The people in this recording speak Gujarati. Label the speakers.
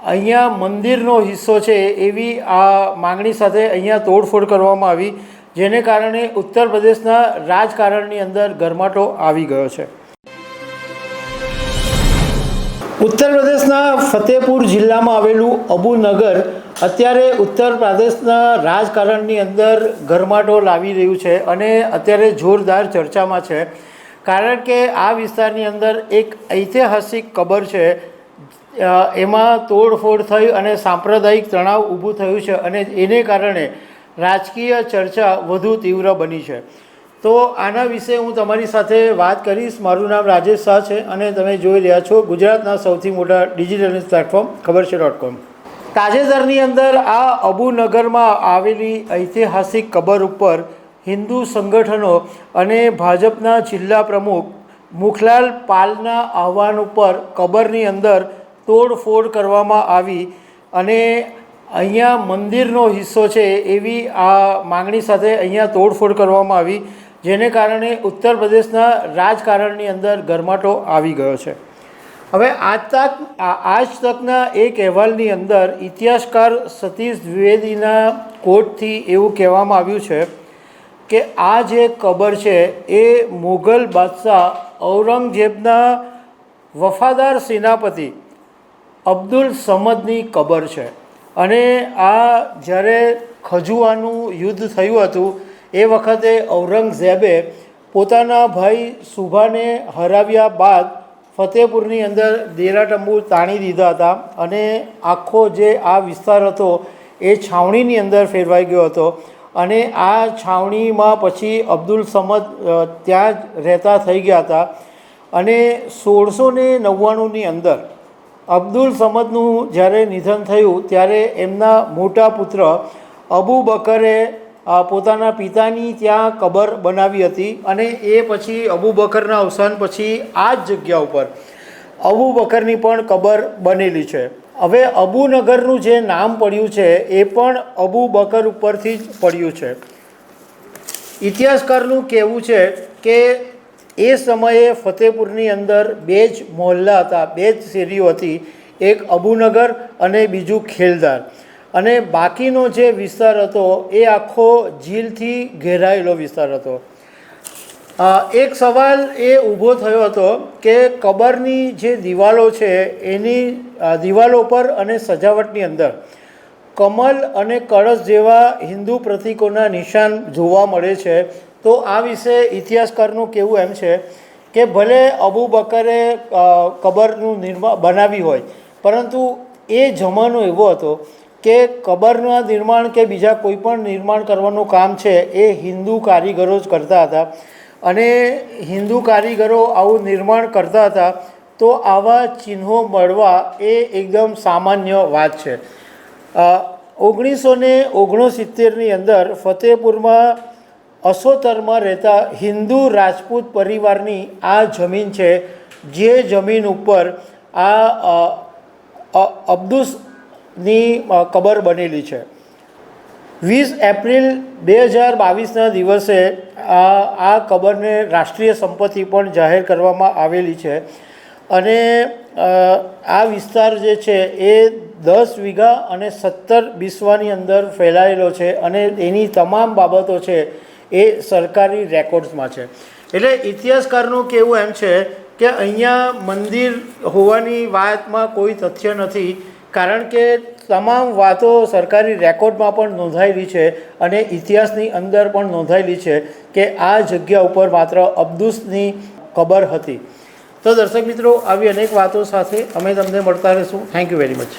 Speaker 1: અહીંયા મંદિરનો હિસ્સો છે એવી આ માંગણી સાથે અહીંયા તોડફોડ કરવામાં આવી, જેને કારણે ઉત્તર પ્રદેશના રાજકારણની અંદર ગરમાટો આવી ગયો છે। ઉત્તર પ્રદેશના ફતેહપુર જિલ્લામાં આવેલું અબુનગર અત્યારે ઉત્તર પ્રદેશના રાજકારણની અંદર ગરમાટો લાવી રહ્યું છે અને અત્યારે જોરદાર ચર્ચામાં છે, કારણ કે આ વિસ્તારની અંદર એક ઐતિહાસિક કબર છે, એમાં તોડફોડ થઈ અને સાંપ્રદાયિક તણાવ ઊભું થયું છે અને એને કારણે રાજકીય ચર્ચા વધુ તીવ્ર બની છે। તો આના વિશે હું તમારી સાથે વાત કરીશ। મારું નામ રાજેશ શાહ છે અને તમે જોઈ રહ્યા છો ગુજરાતના સૌથી મોટા ડિજિટલ ન્યૂઝ પ્લેટફોર્મ ખબરછે.com। તાજેતરની અંદર આ અબુનગરમાં આવેલી ઐતિહાસિક કબર ઉપર હિન્દુ સંગઠનો અને ભાજપના જિલ્લા પ્રમુખ મુખલાલ પાલના આહવાન ઉપર કબરની અંદર તોડફોડ કરવામાં આવી અને અહીંયા મંદિરનો હિસ્સો છે એવી આ માંગણી સાથે અહીંયા તોડફોડ કરવામાં આવી, જેને કારણે ઉત્તર પ્રદેશના રાજકારણની અંદર ગરમાટો આવી ગયો છે। હવે આજ તકના એક અહેવાલની અંદર ઇતિહાસકાર સતીશ દ્વિવેદીના કોટથી એવું કહેવામાં આવ્યું છે કે આ જે કબર છે એ મુઘલ બાદશાહ ઔરંગઝેબના વફાદાર સેનાપતિ અબ્દુલ સમદની કબર છે અને આ જ્યારે ખજુવાનું યુદ્ધ થયું હતું એ વખતે ઔરંગઝેબે પોતાના ભાઈ સુભાને હરાવ્યા બાદ ફતેહપુરની અંદર ડેરા તંબુ તાણી દીધા હતા અને આખો જે આ વિસ્તાર હતો એ છાવણીની અંદર ફેરવાઈ ગયો હતો અને આ છાવણીમાં પછી અબ્દુલ સમદ ત્યાં જ રહેતા થઈ ગયા હતા અને 1699ની અંદર અબ્દુલ સમદનું જ્યારે નિધન થયું ત્યારે એમના મોટા પુત્ર અબુ બકરે પોતાના પિતાની ત્યાં કબર બનાવી હતી અને એ પછી અબુ બકરના અવસાન પછી આ જ જગ્યા ઉપર અબુ બકરની પણ કબર બનેલી છે। હવે અબુનગરનું જે નામ પડ્યું છે એ પણ અબુ બકર ઉપરથી જ પડ્યું છે। ઇતિહાસકારનું કહેવું છે કે એ સમયે ફતેહપુરની અંદર બે જ મહોલ્લા હતા, બે જ શેરીઓ હતી, એક અબુનગર અને બીજું ખેલદાર, અને બાકીનો જે વિસ્તાર હતો એ આખો ઝીલથી ઘેરાયેલો વિસ્તાર હતો। એક સવાલ એ ઊભો થયો હતો કે કબરની જે દિવાલો છે એની દિવાલો પર અને સજાવટની અંદર કમલ અને કળશ જેવા હિન્દુ પ્રતીકોના નિશાન જોવા મળે છે। તો આ વિશે ઇતિહાસકારનું કહેવું એમ છે કે ભલે અબુ બકરે કબરનું બનાવી હોય, પરંતુ એ જમાનો એવો હતો કે કબરના નિર્માણ કે બીજા કોઈ પણ નિર્માણ કરવાનું કામ છે એ હિન્દુ કારીગરો જ કરતા હતા અને હિન્દુ કારીગરો આવું નિર્માણ કરતા હતા, તો આવા ચિહ્નો મળવા એ એકદમ સામાન્ય વાત છે। 1969ની અંદર ફતેહપુરમાં અસોતરમાં રહેતા હિન્દુ રાજપૂત પરિવારની આ જમીન છે, જે જમીન ઉપર આ અબ્દુસની કબર બનેલી છે। 20 એપ્રિલ 2022ના દિવસે આ કબરને રાષ્ટ્રીય સંપત્તિ પણ જાહેર કરવામાં આવેલી છે અને આ વિસ્તાર જે છે એ 10 વીઘા અને 17 બિસ્વાની અંદર ફેલાયેલો છે અને એની તમામ બાબતો છે એ સરકારી રેકોર્ડ્સમાં છે। એટલે ઇતિહાસકારનું કહેવું એમ છે કે અહીંયા મંદિર હોવાની વાતમાં કોઈ તથ્ય નથી, કારણ કે તમામ વાતો સરકારી રેકોર્ડમાં પણ નોંધાયેલી છે અને ઇતિહાસની અંદર પણ નોંધાયેલી છે કે આ જગ્યા ઉપર માત્ર અબ્દુસની કબર હતી। તો દર્શક મિત્રો, આવી અનેક વાતો સાથે અમે તમને મળતા રહીશું। Thank you very much.